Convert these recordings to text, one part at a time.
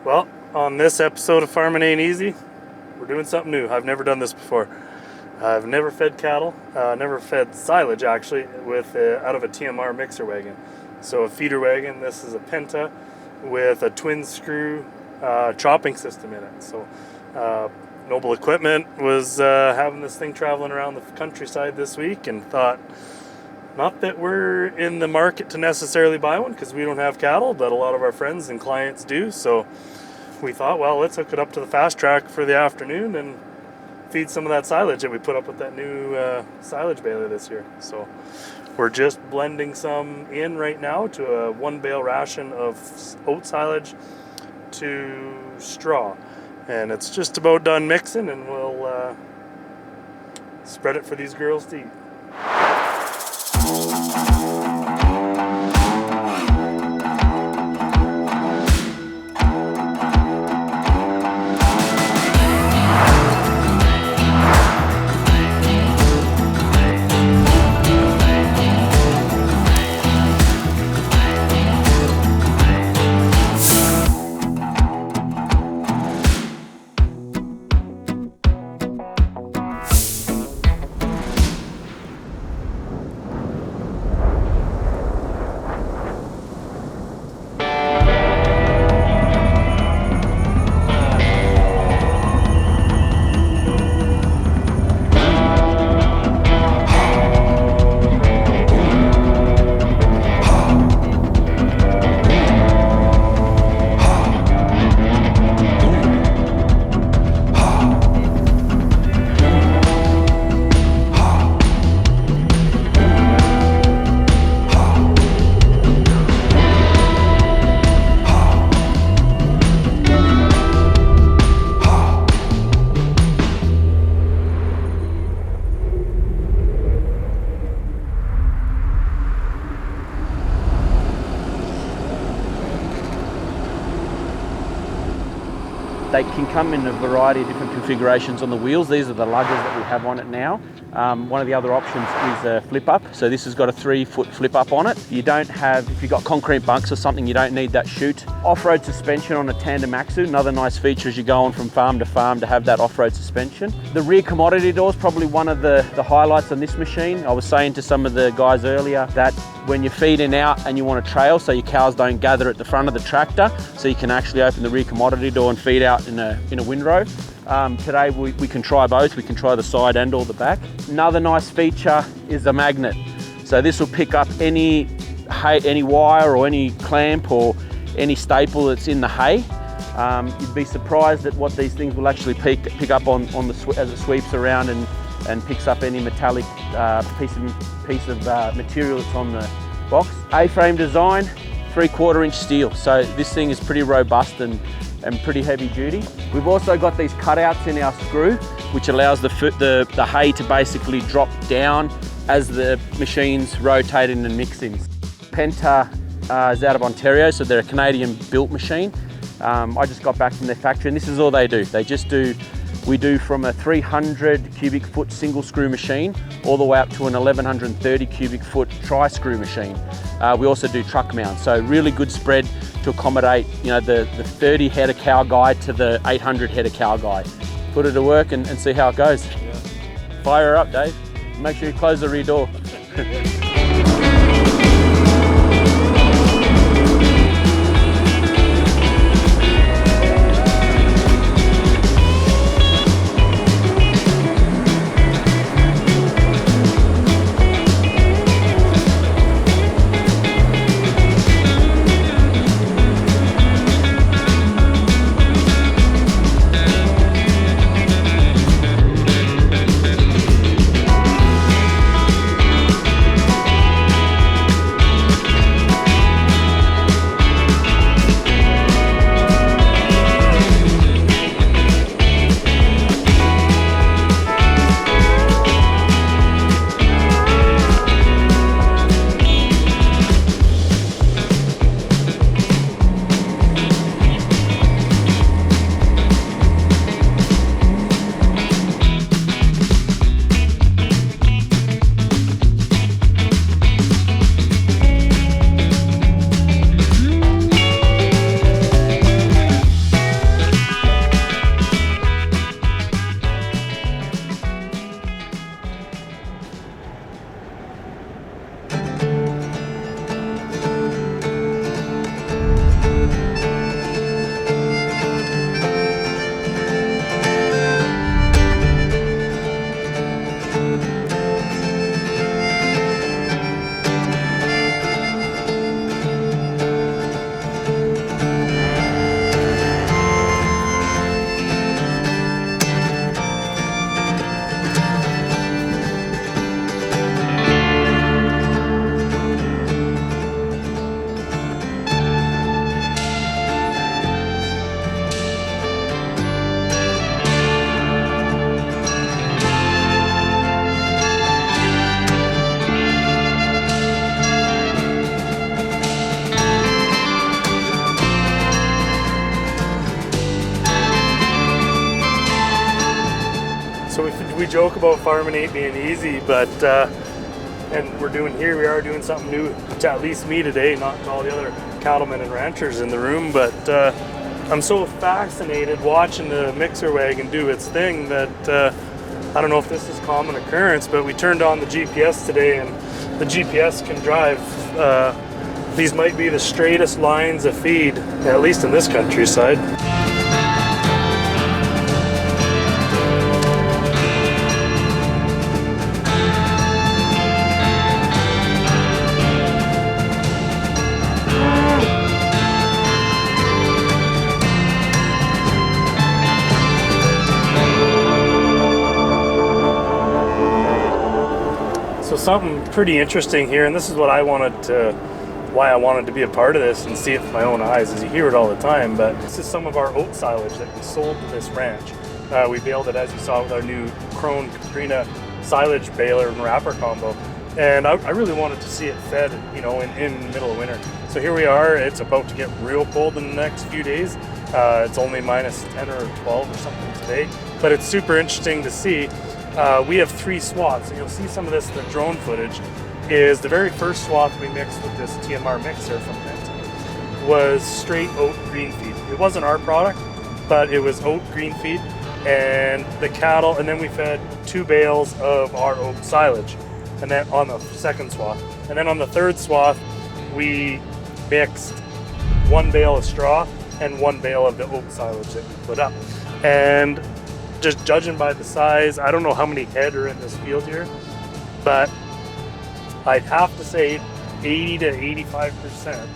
Well, on this episode of Farming Ain't Easy, we're doing something new. I've never done this before. I've never fed cattle, never fed silage actually, with out of a TMR mixer wagon. So a feeder wagon. This is a Penta with a twin screw chopping system in it. So Noble Equipment was having this thing traveling around the countryside this week and thought, not that we're in the market to necessarily buy one because we don't have cattle, but a lot of our friends and clients do. So we thought, well, let's hook it up to the fast track for the afternoon and feed some of that silage that we put up with that new silage baler this year. So we're just blending some in right now to a 1 bale ration of oat silage to straw. And it's just about done mixing, and we'll spread it for these girls to eat. They can come in a variety of different configurations on the wheels. These are the luggers that we have on it now. One of the other options is a flip up. So this has got a 3-foot flip up on it. You don't have, if you've got concrete bunks or something, you don't need that chute. Off-road suspension on a tandem axle. Another nice feature as you're going from farm to have that off-road suspension. The rear commodity door is probably one of the highlights on this machine. I was saying to some of the guys earlier that when you're feeding out and you want to trail so your cows don't gather at the front of the tractor, so you can actually open the rear commodity door and feed out in a windrow. Today we can try both. We can try the side and or the back. Another nice feature is a magnet. So this will pick up any hay, any wire or any clamp or any staple that's in the hay. You'd be surprised at what these things will actually pick up on as it sweeps around and picks up any metallic piece of material that's on the box. A-frame design, 3/4 inch steel. So this thing is pretty robust and pretty heavy duty. We've also got these cutouts in our screw, which allows the hay to basically drop down as the machine's rotating and mixing. Penta is out of Ontario, so they're a Canadian built machine. I just got back from their factory and this is all they do. We do from a 300 cubic foot single screw machine all the way up to an 1130 cubic foot tri-screw machine. We also do truck mounts, so really good spread to accommodate, you know, the 30 head of cow guy to the 800 head of cow guy. Put it to work and see how it goes. Yeah. Fire her up, Dave. Make sure you close the rear door. joke about farming ain't being easy, but and we are doing something new to at least me today, not to all the other cattlemen and ranchers in the room, but I'm so fascinated watching the mixer wagon do its thing that I don't know if this is common occurrence, but we turned on the GPS today, and the GPS can drive. These might be the straightest lines of feed, at least in this countryside. So something pretty interesting here, and this is what why I wanted to be a part of this and see it with my own eyes, as you hear it all the time, but this is some of our oat silage that we sold to this ranch. We baled it, as you saw, with our new Krone Katrina silage baler and wrapper combo, and I really wanted to see it fed, in the middle of winter. So here we are. It's about to get real cold in the next few days. It's only minus 10 or 12 or something today, but it's super interesting to see. We have 3 swaths, and you'll see some of this in the drone footage. Is the very first swath we mixed with this TMR mixer from Penta was straight oat green feed. It wasn't our product, but it was oat green feed, and the cattle, and then we fed 2 bales of our oat silage, and then on the second swath. And then on the third swath, we mixed 1 bale of straw and 1 bale of the oat silage that we put up. And just judging by the size, I don't know how many head are in this field here, but I'd have to say 80 to 85%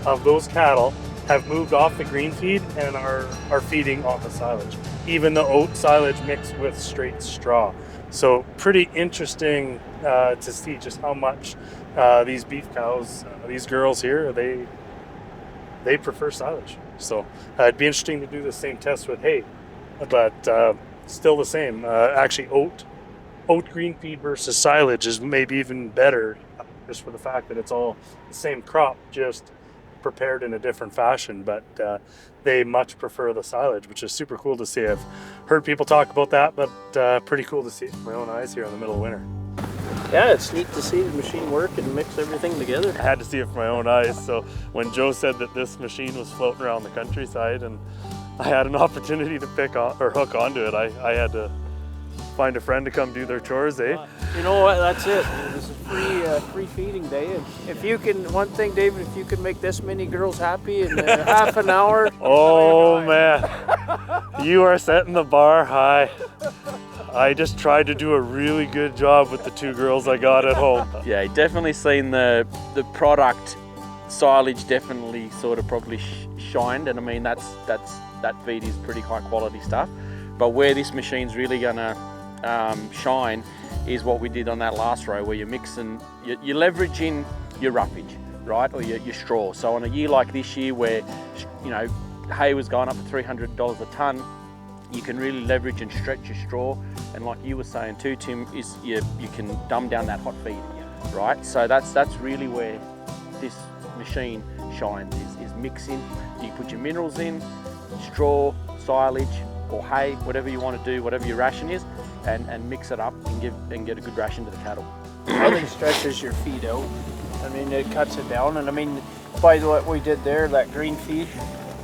of those cattle have moved off the green feed and are feeding on the silage, even the oat silage mixed with straight straw. So pretty interesting to see just how much these beef cows, these girls here, they prefer silage. So it'd be interesting to do the same test with hay, but still the same. Actually, oat green feed versus silage is maybe even better, just for the fact that it's all the same crop, just prepared in a different fashion, but they much prefer the silage, which is super cool to see. I've heard people talk about that, but pretty cool to see it with my own eyes here in the middle of winter. Yeah, it's neat to see the machine work and mix everything together. I had to see it with my own eyes, so when Joe said that this machine was floating around the countryside and I had an opportunity to hook onto it, I had to find a friend to come do their chores, eh? You know what, that's it. This is free feeding day. And if you can, one thing, David, if you can make this many girls happy in half an hour. Oh man, you are setting the bar high. I just tried to do a really good job with the 2 girls I got at home. Yeah, definitely seen the product silage definitely sort of probably shined, and I mean that feed is pretty high quality stuff. But where this machine's really gonna shine is what we did on that last row, where you're mixing, you're leveraging your roughage, right, or your straw. So on a year like this year, where hay was going up to $300 a ton, you can really leverage and stretch your straw. And like you were saying too, Tim, is you can dumb down that hot feed, right? So that's really where this machine shines, is mixing. You put your minerals in, straw, silage, or hay, whatever you want to do, whatever your ration is, and mix it up and get a good ration to the cattle. I think stretches your feed out. I mean, it cuts it down, and I mean, by what we did there, that green feed,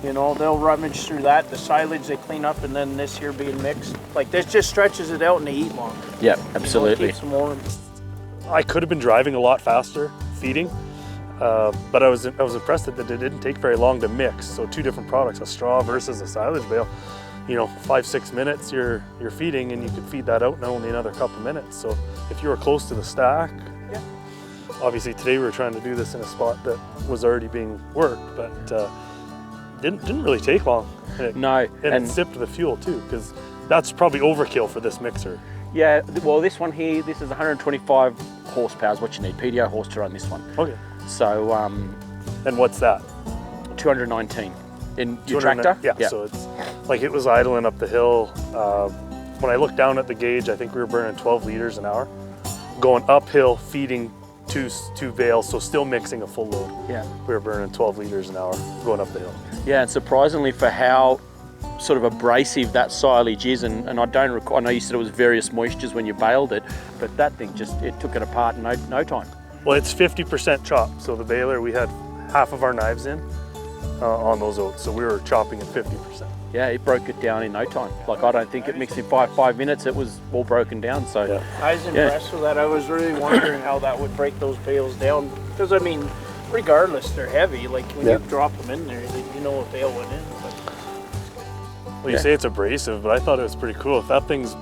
they'll rummage through that. The silage they clean up, and then this here being mixed. Like this just stretches it out, and they eat longer. Yeah, absolutely. Keeps them warm. I could have been driving a lot faster feeding, but I was impressed that it didn't take very long to mix. So 2 different products, a straw versus a silage bale. 5-6 minutes you're feeding, and you could feed that out in only another couple minutes. So if you were close to the stack, yeah. Obviously today we were trying to do this in a spot that was already being worked, but didn't really take long. No, and it sipped the fuel too, because that's probably overkill for this mixer. Yeah, well, this one here, this is 125 horsepower is what you need, PDO horse to run this one. Okay. So, and what's that? 219 in your tractor? Yeah, so it's like it was idling up the hill. When I looked down at the gauge, I think we were burning 12 liters an hour, going uphill, feeding two bales, so still mixing a full load. Yeah. We were burning 12 liters an hour going up the hill. Yeah, and surprisingly for how sort of abrasive that silage is, and I don't recall, I know you said it was various moistures when you baled it, but that thing just, it took it apart in no time. Well, it's 50% chopped. So the baler, we had half of our knives in on those oats. So we were chopping at 50%. Yeah, it broke it down in no time. Like, I don't think it mixed in five minutes. It was all broken down. So Yeah. I was impressed with that. I was really wondering how that would break those bales down. Because, I mean, regardless, they're heavy. Like, when you drop them in there, you know a bale went in. But... Well, you say it's abrasive, but I thought it was pretty cool. If that thing's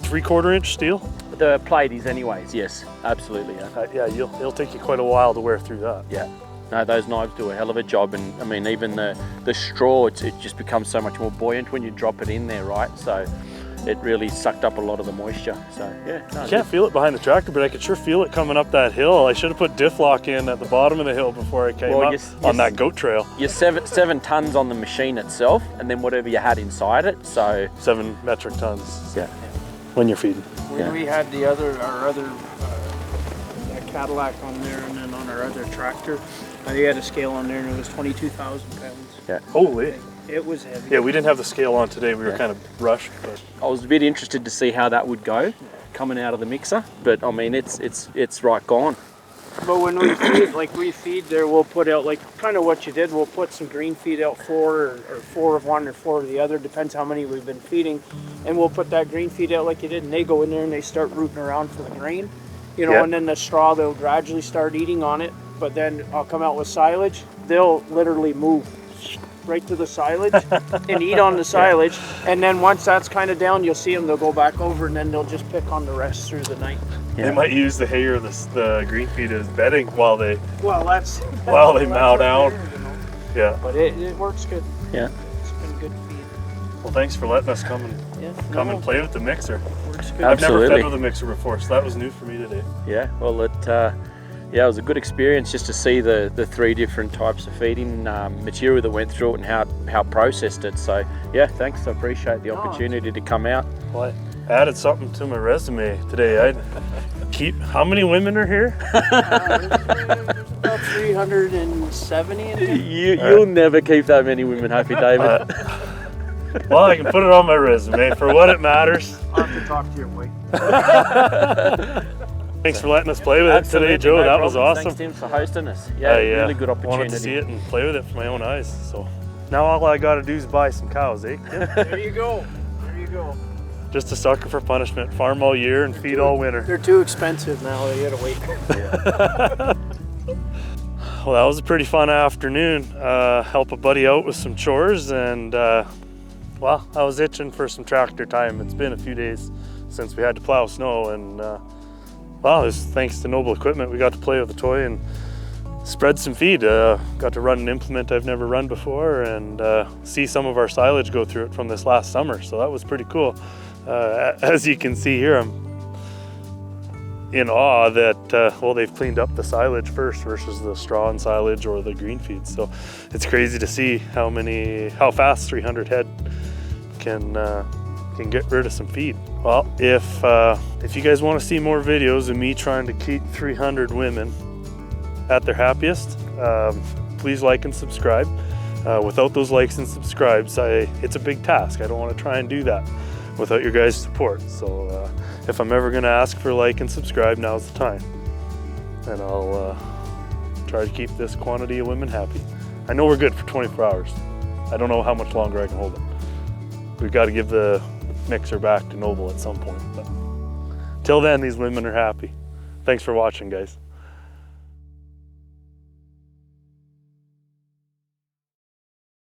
3/4 inch steel, the plate is anyways, yes, absolutely. Yeah. yeah, it'll take you quite a while to wear through that. Yeah. No, those knives do a hell of a job, and I mean, even the straw, it just becomes so much more buoyant when you drop it in there, right? So it really sucked up a lot of the moisture. So yeah, no, I can't feel it behind the tractor, but I could sure feel it coming up that hill. I should have put diff lock in at the bottom of the hill before I came up on that goat trail. You're 7 tons on the machine itself, and then whatever you had inside it. So 7 metric tons. Yeah. When you're feeding. When we had our other Cadillac on there, and then on our other tractor, they had a scale on there, and it was 22,000 pounds. Yeah. Holy. It was heavy. Yeah, we didn't have the scale on today. We were kind of rushed. But I was a bit interested to see how that would go coming out of the mixer, but I mean, it's right gone. But when we feed, like we feed there, we'll put out like kind of what you did. We'll put some green feed out 4 or 4 of one or 4 of the other, depends how many we've been feeding. And we'll put that green feed out like you did, and they go in there and they start rooting around for the grain, you know. And then the straw, they'll gradually start eating on it. But then I'll come out with silage. They'll literally move right to the silage and eat on the silage. And then once that's kind of down, you'll see them. They'll go back over, and then they'll just pick on the rest through the night. they might use the hay or the green feed as bedding while they they mow down. Yeah. But it works good. Yeah. It's been good feed. Well, thanks for letting us come and play with the mixer. Works good. I've never Absolutely. fed with a mixer before, so that was new for me today. Yeah. Well, it was a good experience just to see the 3 different types of feeding material that went through it and how processed it. So yeah, thanks. I appreciate the opportunity to come out. Well, I added something to my resume today. How many women are here? About 370 in here. You'll never keep that many women happy, David. Well, I can put it on my resume for what it matters. I'll have to talk to your wife. Thanks for letting us play with it today, Joe. That was awesome. Thanks, Tim, for hosting us. Yeah, really good opportunity. Wanted to see it and play with it for my own eyes. So now all I got to do is buy some cows, eh? There you go. There you go. Just a sucker for punishment. Farm all year and feed all winter. They're too expensive now. You gotta wait. Well, that was a pretty fun afternoon. Help a buddy out with some chores, and well, I was itching for some tractor time. It's been a few days since we had to plow snow, and well, it was thanks to Noble Equipment we got to play with the toy and spread some feed. Got to run an implement I've never run before, and see some of our silage go through it from this last summer. So that was pretty cool. As you can see here, I'm in awe that well, they've cleaned up the silage first versus the straw and silage or the green feed. So it's crazy to see how fast 300 head can get rid of some feed. Well, if you guys want to see more videos of me trying to keep 300 women at their happiest, please like and subscribe. Without those likes and subscribes, it's a big task. I don't want to try and do that without your guys' support. So if I'm ever going to ask for like and subscribe, now's the time. And I'll try to keep this quantity of women happy. I know we're good for 24 hours. I don't know how much longer I can hold it. We've got to give the mixer back to Noble at some point. But till then, these women are happy. Thanks for watching, guys.